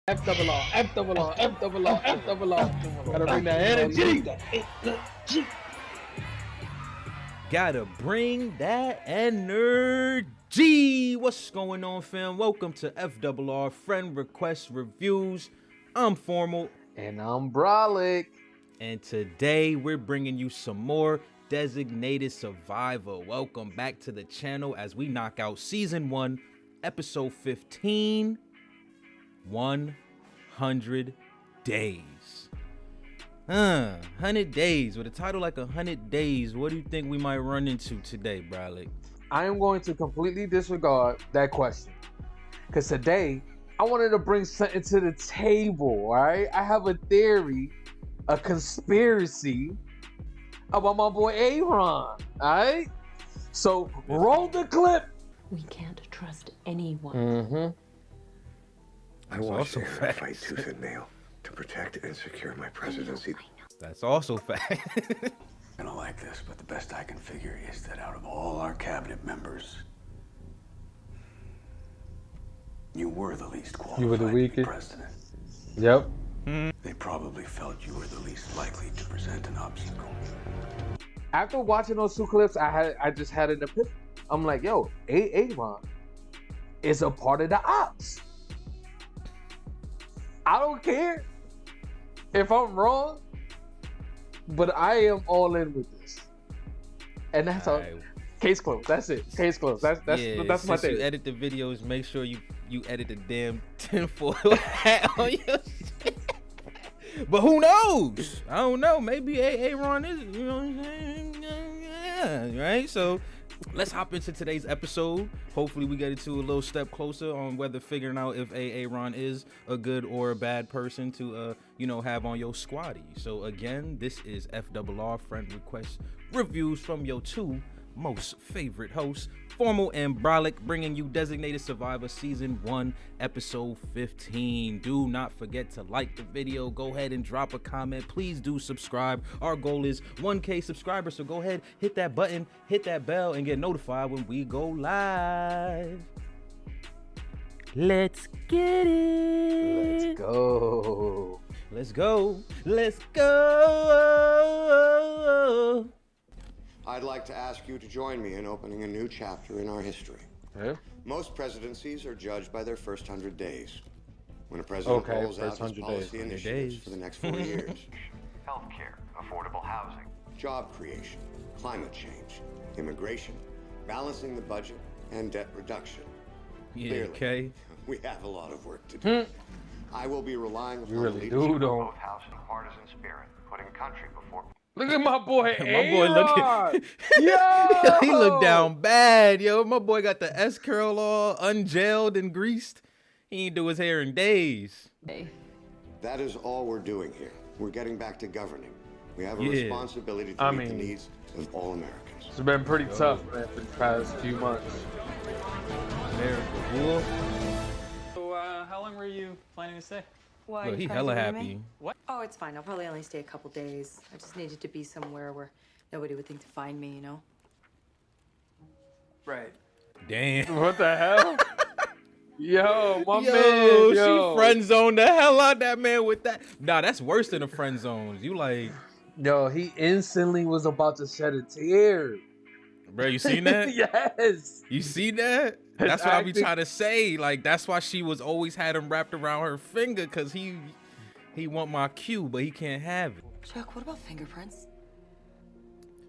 F double R, F double R, F double R, F double R. Gotta bring that energy. Gotta bring that energy. What's going on, fam? Welcome to FRR Friend Request Reviews. I'm Formal. And I'm Bralik. And today we're bringing you some more Designated Survivor. Welcome back to the channel as we knock out Season 1, Episode 15, 100 Days. 100 days. With a title like 100 Days, what do you think we might run into today, Bralik? I am going to completely disregard that question. Because today, I wanted to bring something to the table, all right? I have a theory, a conspiracy about my boy Aaron, all right? So, roll the clip. We can't trust anyone. Mm-hmm. I watched Aaron fight tooth and nail to protect and secure my presidency. That's also fact. I don't like this, but the best I can figure is that out of all our cabinet members, you were the least qualified You were the to be weakest. president. Yep. They probably felt you were the least likely to present an obstacle. After watching those two clips, I just had an epiphany. I'm like, yo, Aaron is a part of the ops. I don't care if I'm wrong, but I am all in with this. And that's all. Right. Case closed. That's it. Case closed. That's my since thing. you edit the videos, make sure you edit the damn tinfoil hat on your shit. But who knows? I don't know. Maybe Aaron is, you know what I'm saying? Yeah, right? So let's hop into today's episode. Hopefully we get into a little step closer on whether figuring out if Aaron is a good or a bad person to have on your squaddy. So again, this is FRR Friend Request Reviews from your two most favorite hosts, Formal and Bralik, bringing you Designated Survivor Season 1, Episode 15. Do not forget to like the video. Go ahead and drop a comment. Please do subscribe. Our goal is 1K subscribers, so go ahead, hit that button, hit that bell, and get notified when we go live. Let's get it. Let's go. Let's go. Let's go. I'd like to ask you to join me in opening a new chapter in our history. Yeah. Most presidencies are judged by their first 100 days. When a president rolls out his 100 policy days. initiatives for the next 4 years. Healthcare, affordable housing. Job creation, climate change, immigration, balancing the budget, and debt reduction. Yeah, Clearly, okay. we have a lot of work to do. I will be relying upon You really leadership. do, though. Both housing partisan spirit, putting country before. Look at my boy My Aaron. boy looking. Yo! He looked down bad, yo. My boy got the S curl all unjailed and greased. He ain't do his hair in days. That is all we're doing here. We're getting back to governing. We have a Yeah. responsibility to I meet the mean- needs of all Americans. It's been pretty tough, man, for the past few months. America, boy. So, how long were you planning to stay? Why? Look, you he trying hella to ruin happy. me? Oh, it's fine. I'll probably only stay a couple days. I just needed to be somewhere where nobody would think to find me, you know? Right. Damn. What the hell? Yo, my Yo, man, yo. she friend zoned the hell out that man with that. Nah, that's worse than a friend zones. You like, Yo, he instantly was about to shed a tear. bro, you seen that? Yes. You see that? His That's what I be acting- trying to say. Like, that's why she was always had him wrapped around her finger, cause he want my cue, but he can't have it. Chuck, what about fingerprints?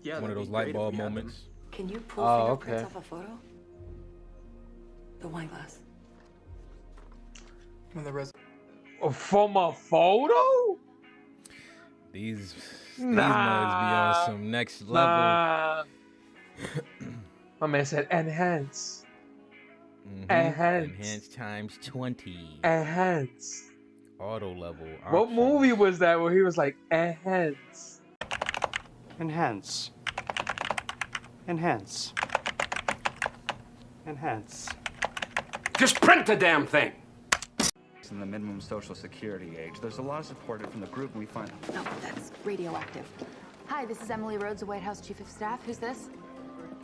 Yeah. One of that'd those be light great if bulb we had them. moments. Can you pull Oh, fingerprints okay. off a photo? The wine glass. When the res- From a photo? These Nah. mugs be on some next level. Nah. My man said enhance. Mhm. Enhance. Enhanced times 20. Enhance. Auto level. What options. movie was that where he was like, enhance? Enhance. Enhance. Enhance. Just print the damn thing! In the minimum social security age, there's a lot of support from the group we find. No, that's radioactive. Hi, this is Emily Rhodes, the White House Chief of Staff. Who's this?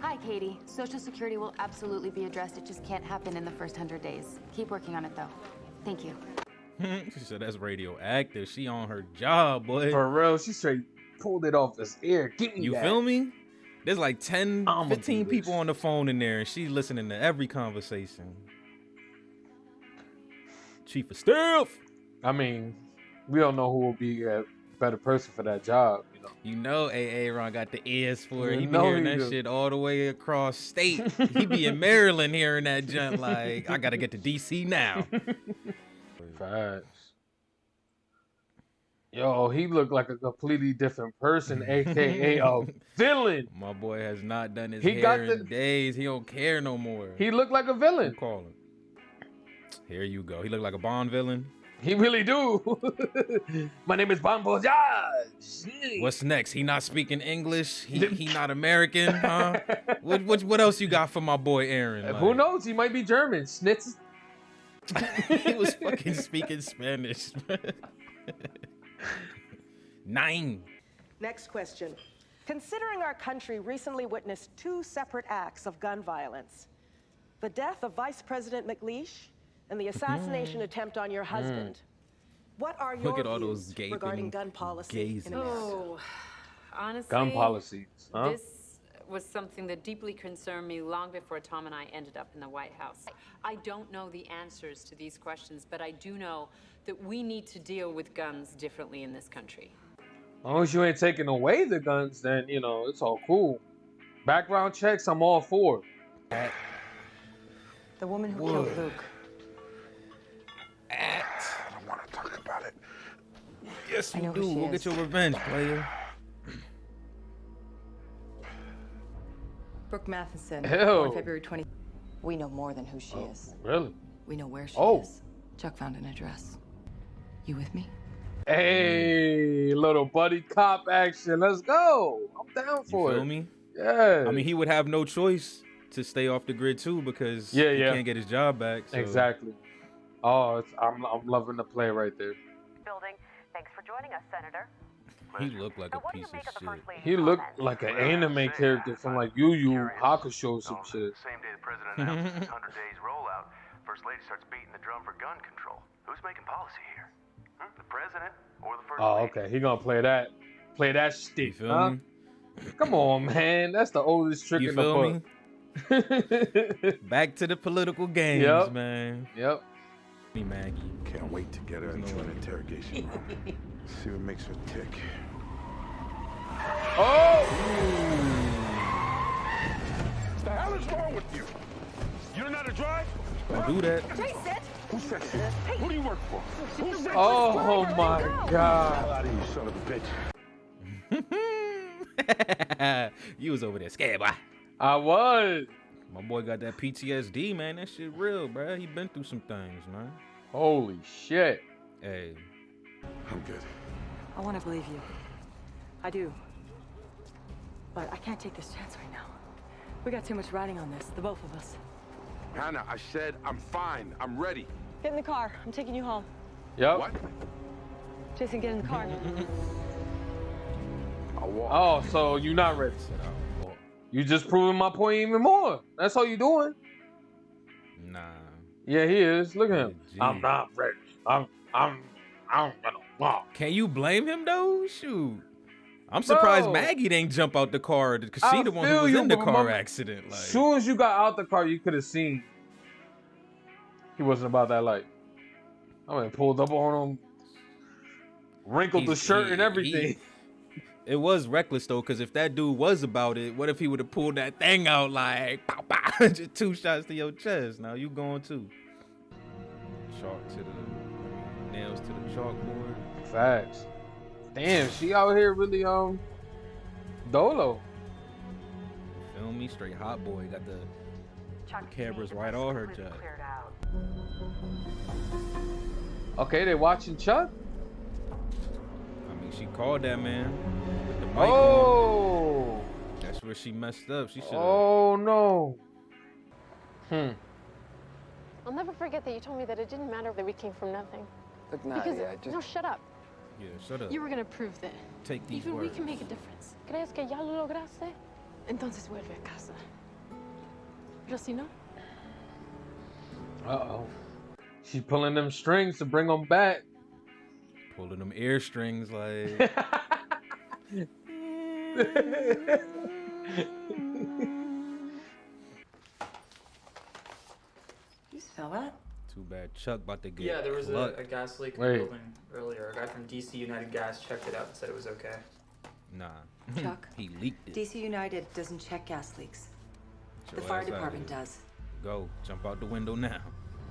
Hi, Katie. Social Security will absolutely be addressed. It just can't happen in the first 100 days. Keep working on it, though. Thank you. She said that's radioactive. She on her job, boy. For real, she straight pulled it off his ear. Give me You that. feel me? There's like 10, I'ma 15 do people this. on the phone in there, and she's listening to every conversation. Chief of Staff. I mean, we don't know who will be a better person for that job, you know. You know Aaron got the ears for it. You He be know hearing he that do. shit all the way across state. He be in Maryland hearing that junk like, I gotta get to DC now. Facts. Yo, he looked like a completely different person, aka a villain. My boy has not done his He hair got in days. He don't care no more. He looked like a Who villain. calling? Here you go. He looked like a Bond villain. He really do. My name is Bon Voyage. What's next? He not speaking English. He not American, huh? What else you got for my boy Aaron? Who Like, knows? He might be German. Schnitz. he was fucking speaking Spanish. 9. Next question. Considering our country recently witnessed 2 separate acts of gun violence, the death of Vice President McLeish and the assassination attempt on your husband, what are your Look at all views those gaping regarding gun policy in America? Oh, honestly, Gun policies. Huh? this was something that deeply concerned me long before Tom and I ended up in the White House. I don't know the answers to these questions, but I do know that we need to deal with guns differently in this country. As long as you ain't taking away the guns, then, you know, it's all cool. Background checks, I'm all for. The woman who killed Luke. I don't want to talk about it. Yes, I you know who do. she Go is. get your revenge, player. Brooke Matheson, Ew. born February 20. We know more than who she is. Really? We know where she Oh. is. Chuck found an address. You with me? Hey, little buddy cop action. Let's go. I'm down You for feel it. me? Yeah. I mean, he would have no choice to stay off the grid too because Yeah, he yeah. can't get his job back. So. Exactly. Oh, I'm loving the play right there. Building. Thanks for joining us, Senator. He looked like a piece of shit. He looked like an anime character from like Yu Yu Hakusho or some shit. Same day the president announces his 100 days rollout, First Lady starts beating the drum for gun control. Who's making policy here? The president or the First Oh, Lady? okay. He gonna play that You shtick, feel huh? me? Come on, man. That's the oldest trick You in the feel me? book. Back to the political games, Yep. man. Yep. Me, Maggie. Can't wait to get her into an interrogation room. See what makes her tick. Oh! What the hell is wrong with you? You don't know how to drive? Don't do that. Who said shit? Who do you work for? Who said Oh my Get God. out of here, you son of a bitch. You was over there scared, boy. I was. My boy got that PTSD, man. That shit real, bro. He been through some things, man. Holy shit. Hey, I'm good. I want to believe you. I do. But I can't take this chance right now. We got too much riding on this, the both of us. Hannah, I said I'm fine. I'm ready. Get in the car. I'm taking you home. Yep. What? Jason, get in the car. I'll walk. Oh, so you not ready? said I walk. You just proving my point even more. That's all you doing. Nah. Yeah, he is. Look at him. Gee. I'm not ready. I'm gonna walk. Can you blame him though? Shoot. I'm surprised Bro. Maggie didn't jump out the car because she I the one who feel was you, in the but car my- accident. Like, As soon as you got out the car, you could have seen he wasn't about that life. I mean, pulled up on him, wrinkled the He's- shirt he- and everything. it was reckless though, because if that dude was about it, what if he would have pulled that thing out like pow, pow, just 2 shots to your chest? Now you going too. Chalk to the nails to the chalkboard. Facts. Damn, she out here really dolo. Feel me? Straight hot boy. Got the cameras right on her job. Okay, they watching Chuck. I mean, she called that man with the mic on. Oh. That's where she messed up. She should have. Oh no. I'll never forget that you told me that it didn't matter that we came from nothing. Look, Because, Nadia, I just... no, shut up. Yeah, shut up. You were gonna prove that Take these even words. we can make a difference. ¿Crees que ya lo lograste? Entonces vuelve a casa. Pero si no, Uh-oh. She pulling them strings to bring them back. Pulling them ear strings like. You smell that? Too bad Chuck about to get. Yeah, there was clucked. a gas leak in the building earlier. A guy from DC United Gas checked it out and said it was okay. Nah. Chuck, He leaked it. DC United doesn't check gas leaks. Get The your fire ass out department here. does. Go. Jump out the window now.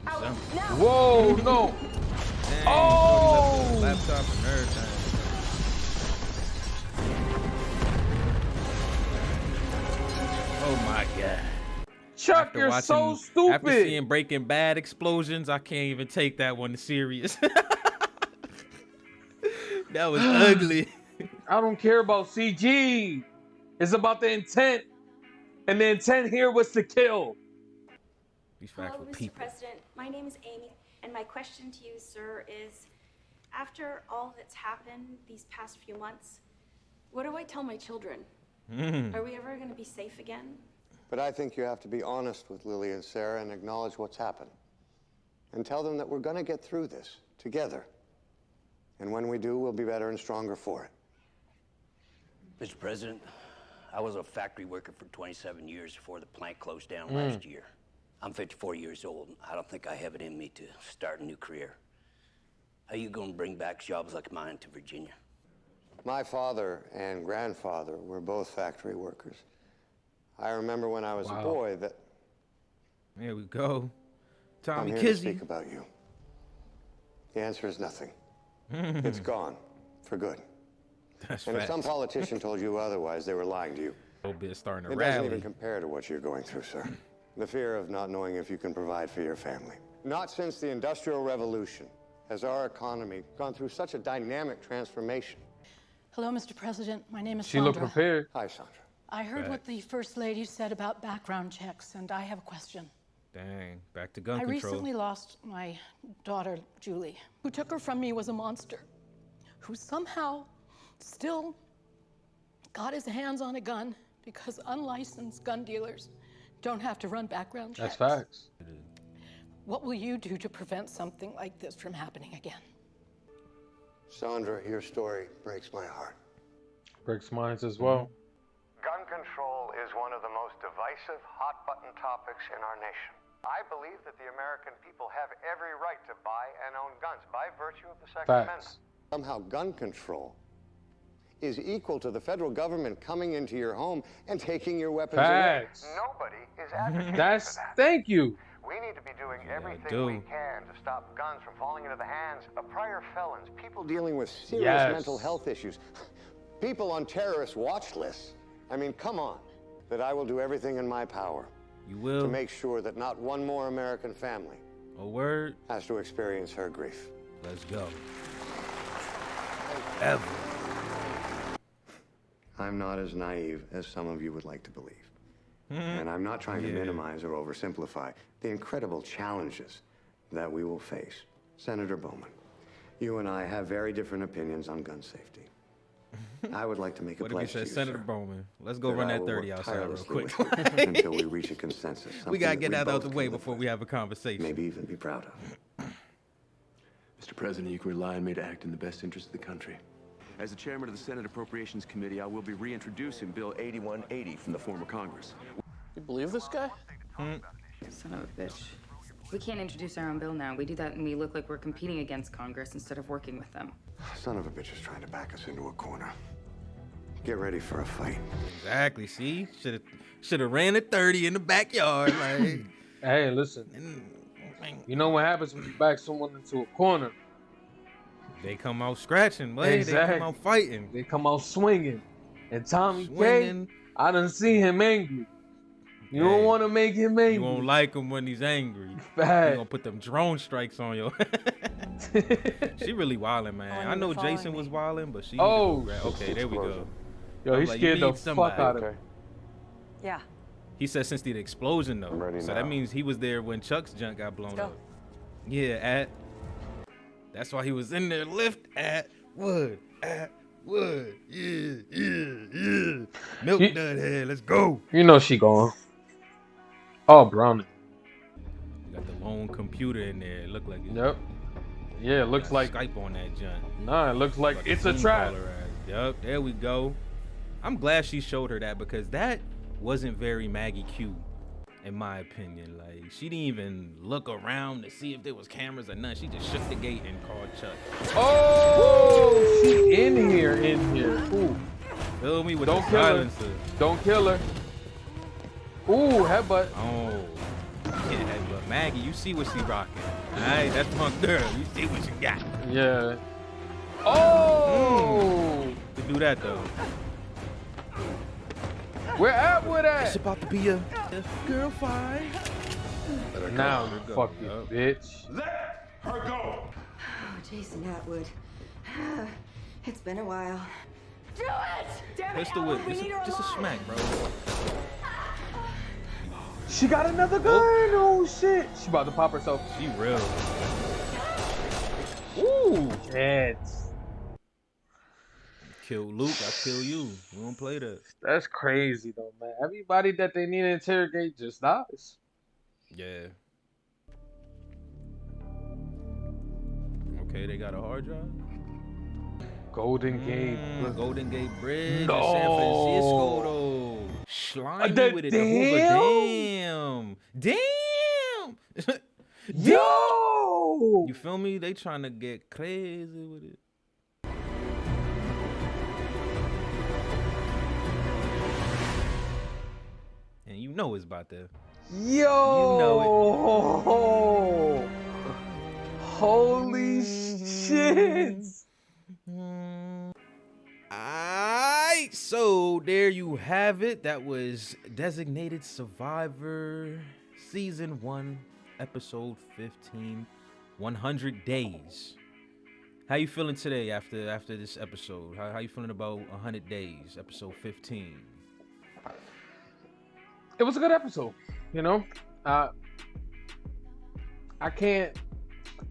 Jump. Whoa, no. Dang, Oh! shorty left the laptop and everything. Oh my god. Chuck, After you're so watching- stupid. After seeing Breaking Bad explosions, I can't even take that one serious. That was ugly. I don't care about CG. It's about the intent. And the intent here was to kill. These facts Hello, were Mr. people. President. My name is Amy, and my question to you, sir, is after all that's happened these past few months, what do I tell my children? Are we ever going to be safe again? But I think you have to be honest with Lily and Sarah and acknowledge what's happened. And tell them that we're going to get through this together. And when we do, we'll be better and stronger for it. Mr. President, I was a factory worker for 27 years before the plant closed down last year. I'm 54 years old. I don't think I have it in me to start a new career. How you going to bring back jobs like mine to Virginia? My father and grandfather were both factory workers. I remember when I was a boy that There we go. I'm Tommy here to Kizzy. speak about you. The answer is nothing. It's gone for good. That's And if facts. some politician told you otherwise, they were lying to you. A little bit starting to It doesn't rally. even compare to what you're going through, sir. The fear of not knowing if you can provide for your family. Not since the Industrial Revolution has our economy gone through such a dynamic transformation. Hello, Mr. President. My name is She Sandra. looked prepared. Hi, Sandra. I heard Right. what the First Lady said about background checks, and I have a question. Dang, back to gun I control. recently lost my daughter, Julie. Who took her from me was a monster, who somehow still got his hands on a gun because unlicensed gun dealers don't have to run background checks. That's facts. What will you do to prevent something like this from happening again? Sandra, your story breaks my heart. Breaks minds as well. Gun control is one of the most divisive, hot-button topics in our nation. I believe that the American people have every right to buy and own guns by virtue of the Second Amendment. Facts. Somehow gun control is equal to the federal government coming into your home and taking your weapons Facts. away. Nobody is advocating That's for that. thank you. We need to be doing everything do. we can to stop guns from falling into the hands of prior felons, people dealing with serious Yes. mental health issues, people on terrorist watch lists. I mean, come on. That I will do everything in my power You to will. make sure that not one more American family A word. has to experience her grief. Let's go. Ever. I'm not as naive as some of you would like to believe. And I'm not trying to minimize or oversimplify the incredible challenges that we will face. Senator Bowman, you and I have very different opinions on gun safety. I would like to make a What if you pledge to said you, Senator sir, Bowman? Let's go that run I that will 30 work outside real tirelessly quick. with you until we reach a consensus. We something gotta that get that out both the can way live before with, we have a conversation. maybe even be proud of. Mr. President, you can rely on me to act in the best interest of the country. As the chairman of the Senate Appropriations Committee, I will be reintroducing Bill 8180 from the former Congress. You believe this guy? Son of a bitch. We can't introduce our own bill now. We do that and we look like we're competing against Congress instead of working with them. Son of a bitch is trying to back us into a corner. Get ready for a fight. Exactly. See, should have ran at 30 in the backyard. Like, Hey, listen. You know what happens when you back someone into a corner? they come out scratching, boy. They Exactly. come out fighting. They come out swinging. And Tommy Swinging. K, I done see him angry. You don't Hey, want to make him angry. You won't like him when he's angry. Fact. You gonna put them drone strikes on you. She really wildin', man. I know Jason was wildin', but she. Oh, okay, there we go. Yo, I he was like, scared you the need somebody. fuck out of me. Yeah. He said since the explosion though, ready so now. that means he was there when Chuck's junk got blown go. up. Yeah, that's why he was in there. Lift at wood, yeah. Milk He- dud head, let's go. You know she gone. Oh, Brownie. You got the own computer in there. It looked like it. Yep. Yeah, it looks like Skype on that junk. Nah, it looks like it's a Zoom trap. caller ass. Yep, there we go. I'm glad she showed her that because that wasn't very Maggie Q, in my opinion. Like, she didn't even look around to see if there was cameras or nothing. She just shook the gate and called Chuck. Oh, she in here. Ooh. Feel me with Don't the kill silencer. her. Don't kill her. Ooh, headbutt. Oh. Yeah, but Maggie, you see what she rocking. Alright, that's my girl. You see what she got. Yeah. Oh! To do that though. Where at with that? It's about to be a girl fight. Now you fucking bitch. Let her go. Oh, Jason Atwood. It's been a while. Do it! Damn it, Pistol whip. Atwood, we need her Just a alive. smack, bro. She got another gun. Oh shit. She about to pop herself. She real. Ooh. Dead. Kill Luke, I kill you. We don't play that. That's crazy though, man. Everybody that they need to interrogate just dies. Yeah. Okay, they got a hard drive. Golden Gate. Golden Gate Bridge No. in San Francisco though. Slimy The with it. damn? Damn. Yo. You feel me? They trying to get crazy with it. And you know it's about to. Yo. You know it. Holy shit. Alright, so there you have it. That was Designated Survivor Season 1, Episode 15, 100 Days. How you feeling today after this episode? How you feeling about 100 Days, Episode 15? It was a good episode, you know. I can't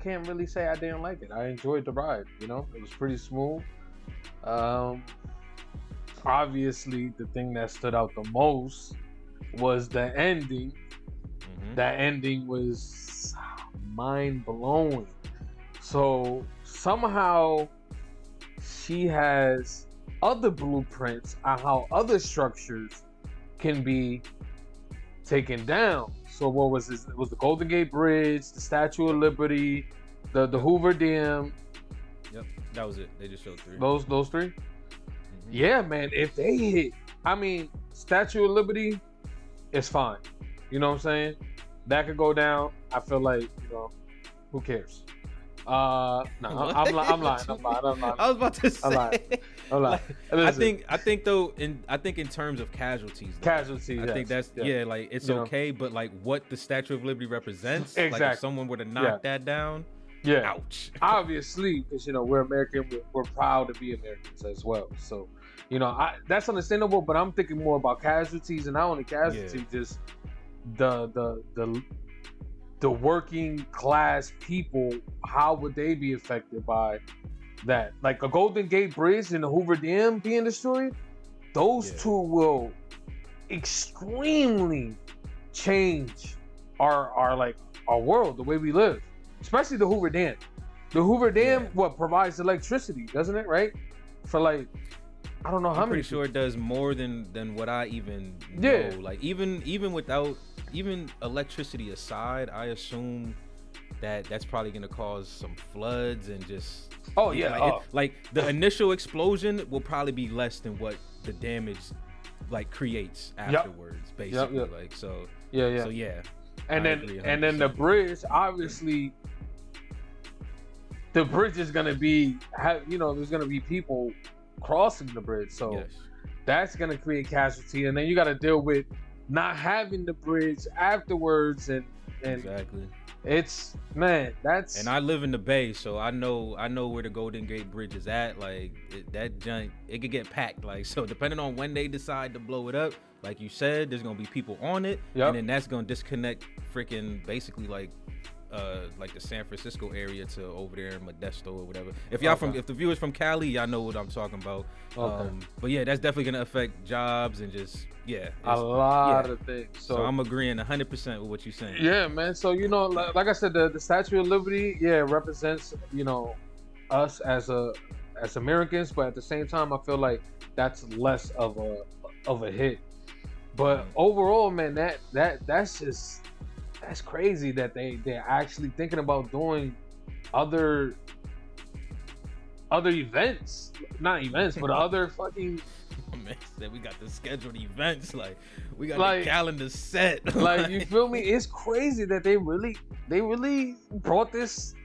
really say I didn't like it. I enjoyed the ride, you know. It was pretty smooth. Obviously, the thing that stood out the most was the ending. That ending was mind-blowing. So somehow she has other blueprints on how other structures can be taken down. So what was this? It was the Golden Gate Bridge, the Statue of Liberty, the Hoover Dam. Yep, that was it. They just showed 3. Those 3? Yeah, man. If they hit, I mean, Statue of Liberty is fine. You know what I'm saying? That could go down. I feel like, you know, who cares? No, I'm lying. I was about to say. I'm lying. I think though, in terms of casualties. Casualties. I think that's like it's okay, but like what the Statue of Liberty represents. Exactly. Like if someone were to knock that down. Yeah. Ouch. Obviously, because you know we're American, we're proud to be Americans as well. So, you know, that's understandable. But I'm thinking more about casualties, and not only casualties, just the working class people. How would they be affected by that? Like a Golden Gate Bridge and the Hoover Dam being destroyed. Those two will extremely change our world, the way we live. Especially the Hoover Dam. The Hoover Dam, provides electricity, doesn't it? Right? For like, I don't know how I'm many. Pretty sure it does more than what I even know. Like even without electricity aside, I assume that's probably gonna cause some floods and just. Oh yeah. Like the initial explosion will probably be less than what the damage like creates afterwards, basically. Yep. Like so. Yeah. So yeah. And then the bridge, obviously, the bridge is gonna be, there's gonna be people crossing the bridge, so that's gonna create casualty, and then you got to deal with not having the bridge afterwards, and exactly. It's that's. And I live in the Bay, so I know where the Golden Gate Bridge is at. Like that junk, it could get packed. Like so, depending on when they decide to blow it up. Like you said, there's gonna be people on it, and then that's gonna disconnect freaking basically like like the San Francisco area to over there in Modesto or whatever. If y'all if the viewers from Cali, y'all know what I'm talking about. But yeah, that's definitely gonna affect jobs and just a lot of things. So I'm agreeing 100% with what you're saying. Yeah, man. So like I said, the Statue of Liberty, represents us as Americans, but at the same time, I feel like that's less of a hit. But overall, man, that's crazy that they're actually thinking about doing other events, not events, but other fucking. Man said we got the scheduled events, like we got the calendar set. Like you feel me? It's crazy that they really brought this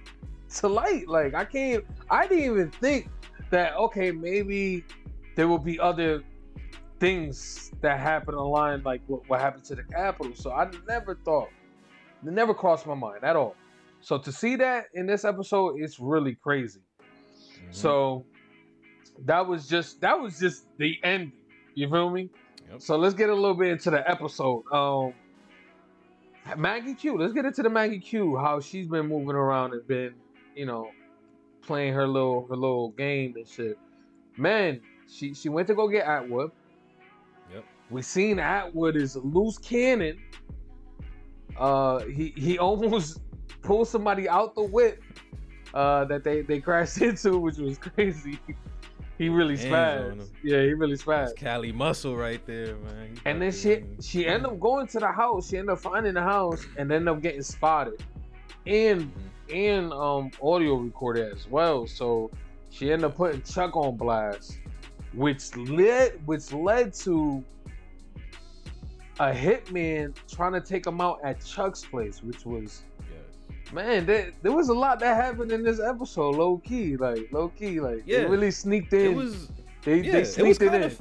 to light. Like I didn't even think that maybe there will be other things that happen online, like what happened to the Capitol. So I never thought, it never crossed my mind at all. So to see that in this episode, it's really crazy. So that was just the end. You feel me? Yep. So let's get a little bit into the episode. Maggie Q. Let's get into the Maggie Q. How she's been moving around and been, playing her little game and shit. Man, she went to go get Atwood. Yep. We seen Atwood is a loose cannon. He almost pulled somebody out the whip that they crashed into, which was crazy. He really spazzed. Yeah, he really spazzed. That's Cali muscle right there, man. And then she ended up going to the house. She ended up finding the house and ended up getting spotted, and audio recorded as well. So she ended up putting Chuck on blast, which led to a hitman trying to take him out at Chuck's place, which was, man, there was a lot that happened in this episode, low key, they really sneaked in. They sneaked it in.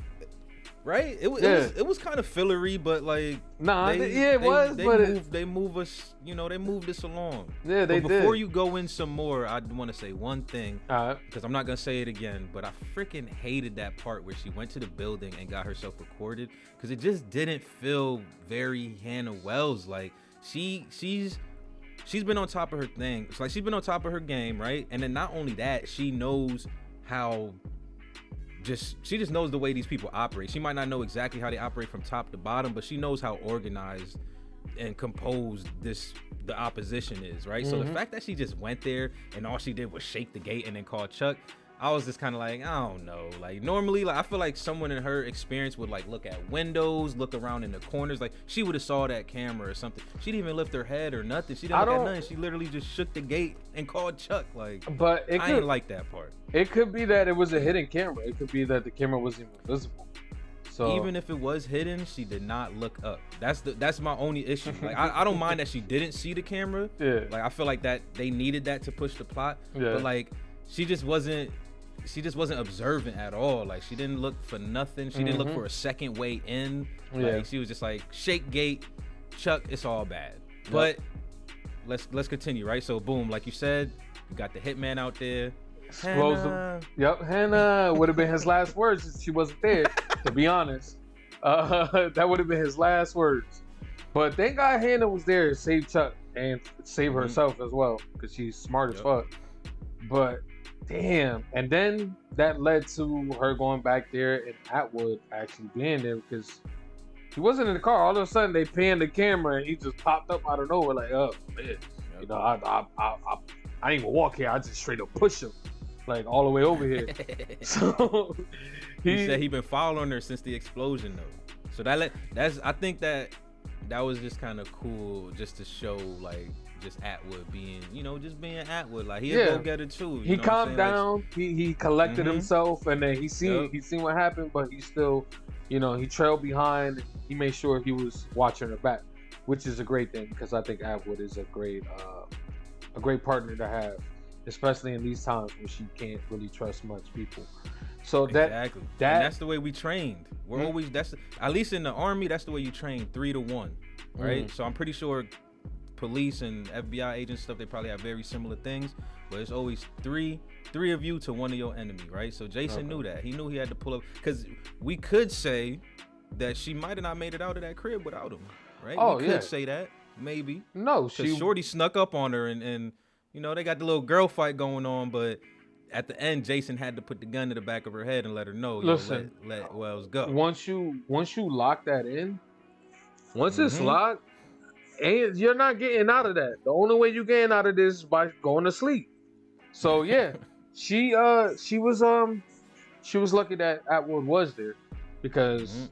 Right? It was kind of fillery, but like they move us, they moved us along. Yeah, they did. Before you go in some more, I want to say one thing, because I'm not gonna say it again, but I freaking hated that part where she went to the building and got herself recorded, because it just didn't feel very Hannah Wells. Like she's been on top of her thing. It's like she's been on top of her game, right? And then not only that, she knows how. She just knows the way these people operate. She might not know exactly how they operate from top to bottom, but she knows how organized and composed the opposition is, right? So the fact that she just went there and all she did was shake the gate and then call Chuck, I was just kind of like, I don't know. Like normally, like I feel like someone in her experience would like look at windows, look around in the corners. Like she would have saw that camera or something. She didn't even lift her head or nothing. She didn't look at nothing. She literally just shook the gate and called Chuck. Like, but I didn't like that part. It could be that it was a hidden camera. It could be that the camera wasn't even visible. So even if it was hidden, she did not look up. That's my only issue. Like I don't mind that she didn't see the camera. Yeah. Like I feel like that they needed that to push the plot. Yeah. But like she just wasn't observant at all. Like she didn't look for nothing. She didn't look for a second way in. Like she was just like shake gate, Chuck, it's all bad. But let's continue, right? So boom, like you said, you got the hitman out there. Explosive. Yep, Hannah would have been his last words if she wasn't there, to be honest. That would have been his last words. But thank God Hannah was there to save Chuck and save herself as well, because she's smart as fuck. But damn. And then that led to her going back there and Atwood actually being there, because he wasn't in the car. All of a sudden they panned the camera and he just popped up out of nowhere like, oh man, I didn't even walk here. I just straight up pushed him like all the way over here. So he said he been following her since the explosion though. So I think that was just kind of cool, just to show like just Atwood being, just being Atwood. Like he a go-getter too. He calmed down. Like, he collected himself, and then he seen what happened, but he still, he trailed behind. He made sure he was watching her back, which is a great thing, because I think Atwood is a great partner to have, especially in these times when she can't really trust much people. So exactly. And that's the way we trained. We're always, at least in the Army, that's the way you train, 3 to 1, right? So I'm pretty sure police and FBI agents stuff, they probably have very similar things, but it's always three of you to 1 of your enemy, right? So Jason knew that. He knew he had to pull up, because we could say that she might have not made it out of that crib without him, right? We could say that. maybe. No, Because Shorty snuck up on her, and you know, they got the little girl fight going on, but at the end, Jason had to put the gun to the back of her head and let her know, listen, let Wells go. Once you lock that in, once it's locked, and you're not getting out of that. The only way you getting out of this is by going to sleep. So yeah, she was lucky that Atwood was there, because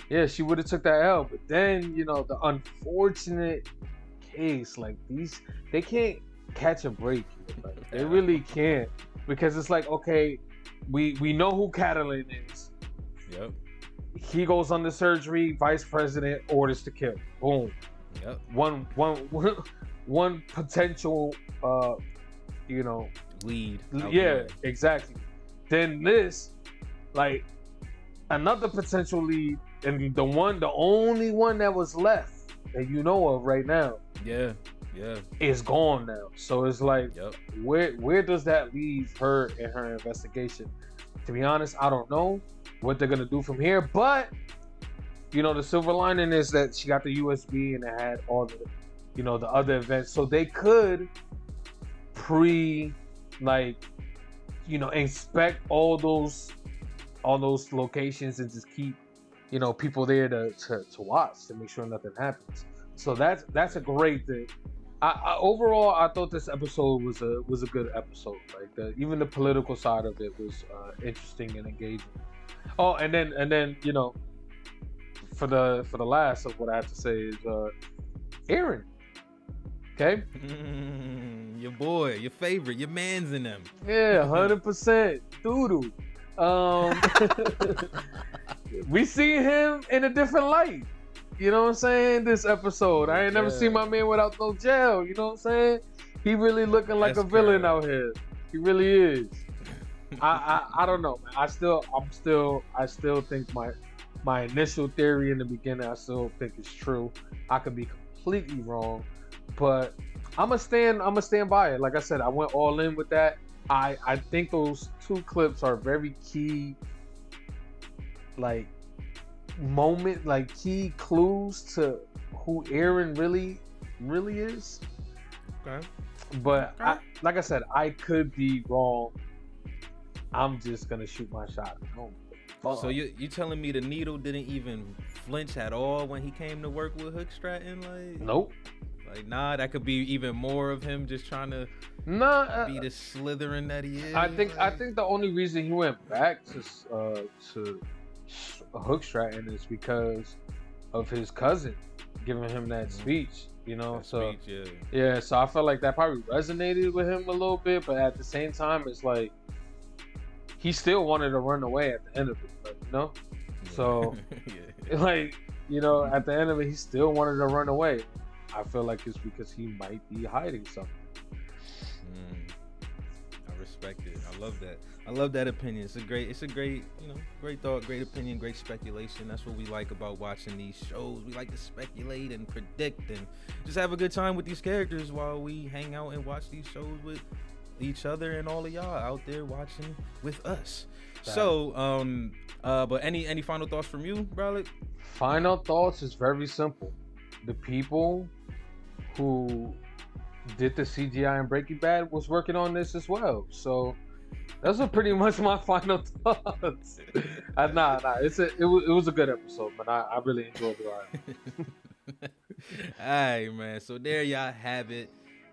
yeah, she would have took that L. But then, you know, the unfortunate case, like they can't catch a break. Like, they really can't, because it's like, okay, we know who Catalin is. Yep. He goes under surgery. Vice president orders to kill. Boom. Yep. One potential, you know, lead. Yeah, exactly. Then this, like, another potential lead, and the only one that was left that you know of right now. Yeah. Is gone now. So it's like, where does that leave her in her investigation? To be honest, I don't know what they're gonna do from here. But you know, the silver lining is that she got the USB and it had all the, you know, the other events, so they could inspect all those locations and just keep, you know, people there to watch, to make sure nothing happens. So that's a great thing. Overall, I thought this episode was a good episode. Like even the political side of it was interesting and engaging. Oh, and then you know, for the last of what I have to say is Aaron. Okay. Your boy, your favorite, your man's in them. Yeah, 100%. Doodoo. We see him in a different light. You know what I'm saying? This episode, I ain't never seen my man without no gel. You know what I'm saying? He really looking like a villain out here. He really is. I don't know, man. I still think my initial theory in the beginning, I still think it's true. I could be completely wrong, but I'm gonna stand by it. Like I said, I went all in with that. I think those two clips are very key, like key clues to who Aaron really is. Okay. But like I said, I could be wrong. I'm just gonna shoot my shot. So you telling me the needle didn't even flinch at all when he came to work with Hook Stratton? Like, nope. Like, nah, that could be even more of him just trying to be the Slytherin that he is. I think the only reason he went back to Hook Stratton is because of his cousin giving him that speech. You know, so I felt like that probably resonated with him a little bit, but at the same time, it's like he still wanted to run away at the end of it, like, you know. So, like, you know, at the end of it, he still wanted to run away. I feel like it's because he might be hiding something. I respect it. I love that. I love that opinion. It's a great, you know, great thought, great opinion, great speculation. That's what we like about watching these shows. We like to speculate and predict and just have a good time with these characters while we hang out and watch these shows with each other and all of y'all out there watching with us. So, but any final thoughts from you, Bralik? Final thoughts is very simple. The people who did the CGI in Breaking Bad was working on this as well. So those are pretty much my final thoughts. It was a good episode, but I really enjoyed the ride. All right, man. So there y'all have it.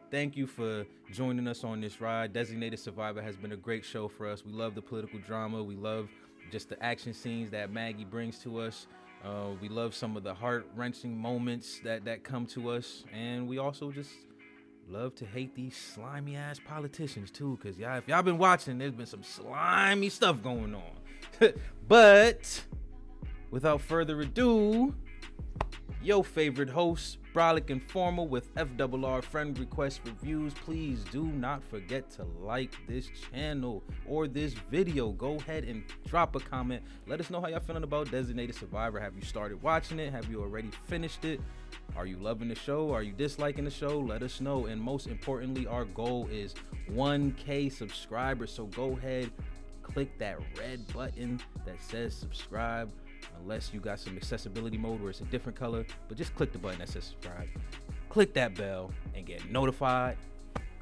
Thank you for joining us on this ride. Designated Survivor has been a great show for us. We love the political drama. We love just the action scenes that Maggie brings to us. We love some of the heart-wrenching moments that come to us. And we also just love to hate these slimy-ass politicians, too. Because if y'all been watching, there's been some slimy stuff going on. But without further ado, your favorite host, Bralik Informal with FRR Friend Request Reviews. Please do not forget to like this channel or this video. Go ahead and drop a comment. Let us know how y'all feeling about Designated Survivor. Have you started watching it? Have you already finished it? Are you loving the show? Are you disliking the show? Let us know. And most importantly, our goal is 1K subscribers. So go ahead, click that red button that says subscribe. Unless you got some accessibility mode where it's a different color, but just click the button that says subscribe. click that bell and get notified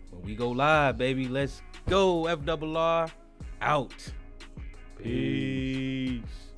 when we go live, baby. Let's go. FRR out. Peace.